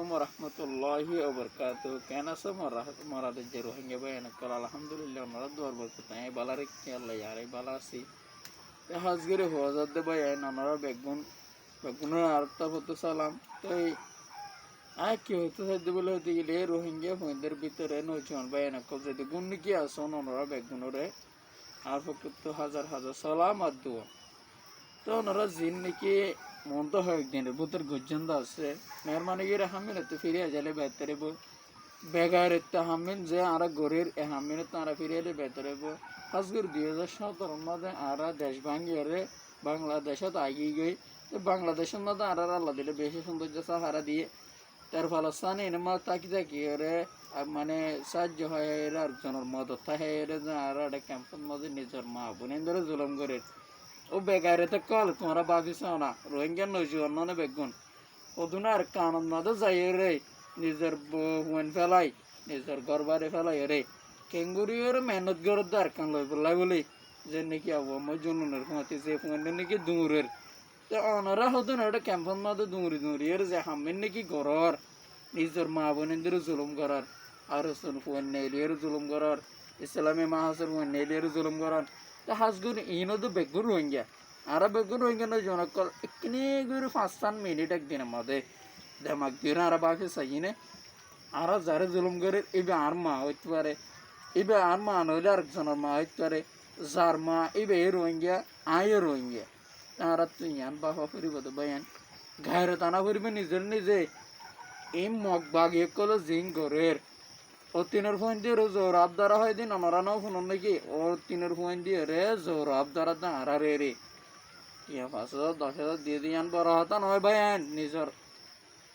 আলাইকুম রহমতুল্লাহি ওবরকাতুহু। কেন আছো মরাদের যে রোহিঙ্গা ভাই কল আলহামদুলিল্লাহ ওনারা দোয়ার বরকত নাই বালারে কি আল্লাহ ইয়ারে বালা আছি হাজগিরি হওয়া যাতে ভাই ওনারা বেগুনের আরেকটা হতো সালাম তো কি হতে সাধ্য বলে হতে গেলে রোহিঙ্গা হুইন্দের ভিতরে নৌজন ভাই কল যদি গুণ কি আসো ওনারা বেগুনরে আর ফকত হাজার হাজার সালাম আর দোয়া তো ওনারা জিন নাকি মন তো হয় একদিনের ভিতর গজ্জন্দ আছে মেহরবানি করে হামিন তো ফিরে যালে বেহতরে বো বেগার একটা হামিন যে আরা গরির এ হামিন তো আরা ফিরে এলে বেহতরে বো আজকের 2017 মধ্যে আরা দেশ ভাঙ্গিয়ে বাংলাদেশত আগিয়ে গই তো বাংলাদেশের মধ্যে আরা আল্লাহ দিলে বেশি সৌন্দর্য সাহারা দিয়ে তার ফলস্থানে এনে তাকি তাকি এরে মানে সাহায্য হয় এর একজনের মদত থাকে এরে যে আরা একটা ক্যাম্পের মধ্যে নিজের মা বোনের ধরে জুলম করে ও বেগারে তো কল তোমরা ভাবিস না রোহিঙ্গা নজুয়ান না বেগুন ওদুন আর কানন না তো যাই রে নিজের হুয়েন ফেলাই নিজের ঘর বাড়ি ফেলাই রে কেঙ্গুরিওর মেহনত গরত আর কান লই বললাই বলি যে নাকি মই জনুনের ফোঁতে যে ফোন নাকি দূরের তো অনারা হতুন ওটা ক্যাম্পন মধ্যে দূরি এর যে হামেন নাকি ঘরর নিজের মা বোনেদের জুলুম করার আর ফোন নেলিয়ের জুলুম করার ইসলামী মাহাসের ফোন নেলিয়ের জুলুম করার হাজগুন ইনো বেগুন রোহিঙ্গা আর বেগুন রোহিঙ্গা না জনকল এখানে গুরু 5-7 মিনিট একদিন আমাদের দেমাক দিয়ে আর বাকি চাইনে আর যারা জুলুম করে এবার আর মা হইতে পারে এবার আর মা নইলে আরেকজনের মা হইতে পারে যার মা এবার এ রোহিঙ্গা আয় রোহিঙ্গা আর তুই আন বাবা ফিরিব তো ভাইয়ান ঘায়রে টানা ফিরবে নিজে এই মগ বাগিয়ে কলো জিং ঘরের ও তিনের ফোন দিয়ে জোর আবদারা হয় দিন ওনারা নাও ফোন নাকি ও তিনের ফোন দিয়ে রে জোর আবদারা দা আর রে 5,000-10,000 দিয়ে দিয়ে বড় হতা নয় ভাই নিজের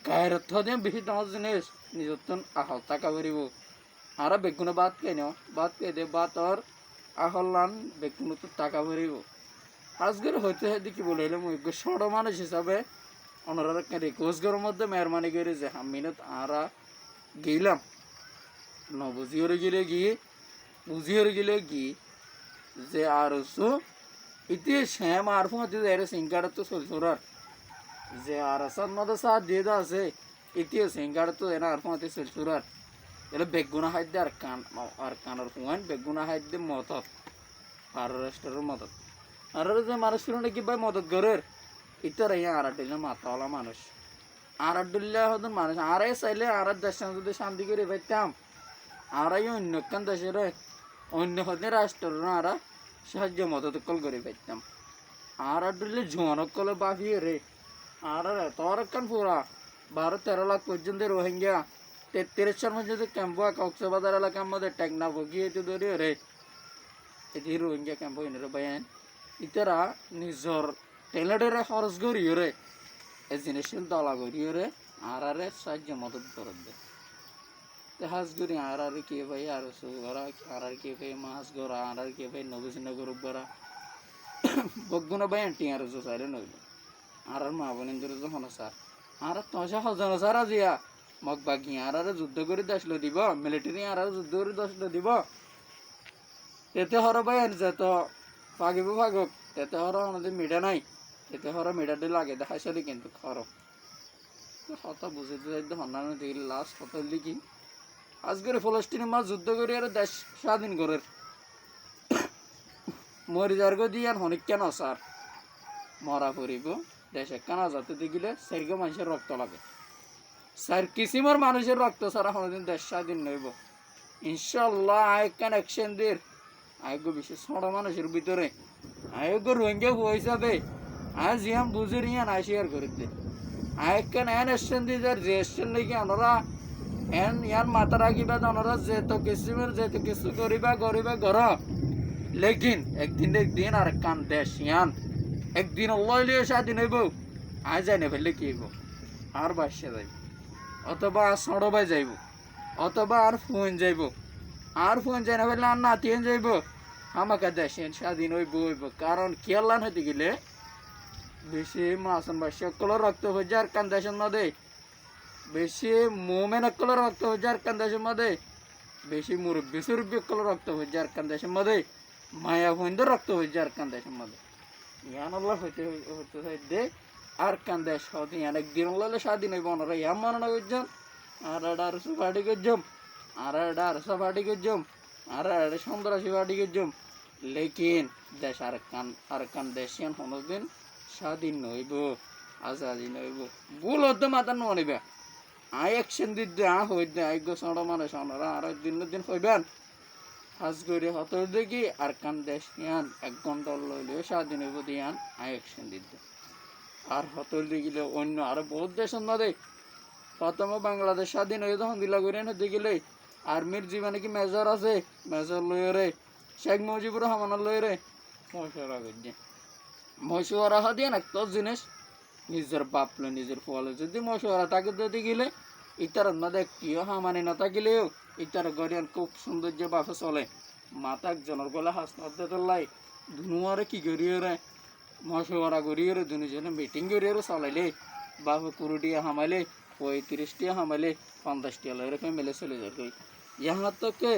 গায়ের দিয়ে বেশি দাম জিনিস নিজের তো আহল টাকা বেরিব আর বেগুনে বাদ কে নাও বাদ কে দে বাদ আর আহলান বেগুনে তো টাকা বেরিব আজকের হইতে হইতে কি বলে এলাম ছোট মানুষ হিসাবে ওনারা রিকোয়েস্টের মধ্যে মেহরবানি করে যে হামিনত আরা গেলাম বুঝিয়ে গেলে গিয়ে যে আর ইতি শ্যাম আর ফোঁতে এর সিংকাটা তো চলছোরার যে আর আসার মধ্যে সাথ দিয়ে আছে ইতিও সিংকাটা তো এরা আর ফোঁতে চলছোরার এলে বেগুনা খাদ্য আর কানের ফোন বেগুনা খাদ্য মদত আর রেস্টের মদত আর যে মানুষ নাকি ভাই মদত করের ইতার আর আড্ডিলে মাথাওয়ালা মানুষ আর আড্ডিল্লা হতেন মানুষ আর চাইলে আর দেশের যদি শান্তি করে পাইতাম আর অন্য কান দেশের অন্য হতে রাষ্ট্রের আরা সাহায্য মদত কল করে পাইতাম আর আড্ডিলে জোয়ানক কলে বাফিয়ে রে আর তোর কান পুরা 12-13 লাখ পর্যন্ত রোহিঙ্গা 33 পর্যন্ত ক্যাম্প কক্সবাজার এলাকার মধ্যে টেকনা ভগিয়ে ধরে রে এটি রোহিঙ্গা ক্যাম্প এনে বাইন ইতারা নিজর টেলেডেরে খরচ করিও রে এ জিনিসের দলা করিও রে আর আরে সাহায্য মদত করে দে হাজ করি আর কে ভাই আর গড়া আর কে ভাই মাছ গড়া আর কে ভাই নবীনগর গড়া বগুনা ভাই আন্টি আর সাইরে নইল আর মা বোনেদের যখন স্যার আর তসা হজন স্যার আজিয়া মগ বাগি আর যুদ্ধ করে দেশলো দিব মিলিটারি আর যুদ্ধ করে দেশলো দিব এতে হর ভাই আনছে তো পাগিব ভাগক এতে হর আমাদের মিডা নাই এতে হর মিডাতে লাগে দেখাইছিলি কিন্তু খর কথা বুঝিতে যাইতে হন্যান্য দিকে লাস্ট কথা লিখি আজকের ফলস্তিনের মাছ যুদ্ধ করে আর দেশ স্বাধীন করে মরি যার্গ দিয়ে আর হনিক কেন স্যার মরা পড়িব দেশে কানা যাতে দেখিলে সেরগ মানুষের রক্ত লাগে স্যার কিসিমের মানুষের রক্ত ছাড়া কোনোদিন দেশ স্বাধীন নইব ইনশাল্লাহ আয়কান অ্যাকশন দের আয়োগ্য বিশেষ ছোট মানুষের ভিতরে আয়োগ্য রোহিঙ্গা হিসাবে আয় জিয়াম বুঝে নিয়ে নাই শেয়ার করে দে আয়কান এন অ্যাকশন দিয়ে যার যে অ্যাকশন নাকি আমরা এন ইয়ান মাথা রাখিবা ওনারা যেত কিছু করিবা ঘর লেকিন একদিন আর কান দেশ ইয়ান একদিন লইলে স্বাধীন হইব আয় যাই না ফেললে কি হইব আর বাসে যাইব অথবা আর সড়বাই যাইব অথবা আর ফোন যাইব আর ফোন যাই না ফেললে আর নাতিয়েন যাইব আমাকে দেশে স্বাধীন হইব কারণ কেলান হইতে গেলে বেশি মাসন বা সকল রক্ত হয়ে যায় আর কান দেশের মধ্যে বেশি মোমেন অকল রক্ত হয়ে যায় আর কান দেশের মধ্যে বেশি মুরব্বী অকল রক্ত হয়ে যায় আর কান দেশের মধ্যে মায়া হইন্দ রক্ত হয়ে যায় আর কান দেশের মধ্যে ইয়ান আল্লাহ হইতে দে আর কান দেশ হতে একদিন হলে স্বাধীন হইব না ইয়া মনে করছেন আর এটা আর পার্টি করছম আর এটা আর পার্টি করছম আর এটা সন্ত্রাসী পার্টি করছম লেকিন দেশ আর কান দেশ কোনোদিন স্বাধীন নইব আজাদি নইব ভুল হতে মাথা নিবে আই অ্যাকশন দিতে হইতে আই গোসড় মানে সোনারা আর দিন হইবেন হাজ করে হত দেখি আর কান দেশ ইয়ান 1 ঘন্টা লইলে স্বাধীন হইব দিয়ান আই অ্যাকশন দিতে আর হতল দেখিলে অন্য আরো বহুত দেশ না প্রথমে বাংলাদেশ স্বাধীন হয়ে তখন দিলা করে না দেখিলে আর্মির জীবনে কি মেজর আছে মেজর লয়ে রে শেখ মুজিবুর রহমান লয়ে রে মশওয়ারা করছে মশওয়ারা দিয়ে না তোর জিনিস নিজের বাপলে নিজের ফলে যদি মশওয়ারা তাকে দিতে গেলে ইতার না দেখ কিও হামানি না থাকিলেও ইতার গরিয়ান খুব সৌন্দর্য বাপে চলে মাতাক জনের গলা হাস লাই ধুনুয়ারে কি করিয়ে রে মশওয়ারা করিয়ে রে দুজনে মিটিং করিয়ে রে চালাইলে বাপে 20 টিয়া হামাইলে 35 টিয়া হামাইলে 50 টিয়া লয়ে ফ্যামিলি চলে যাবে यहाँ तक के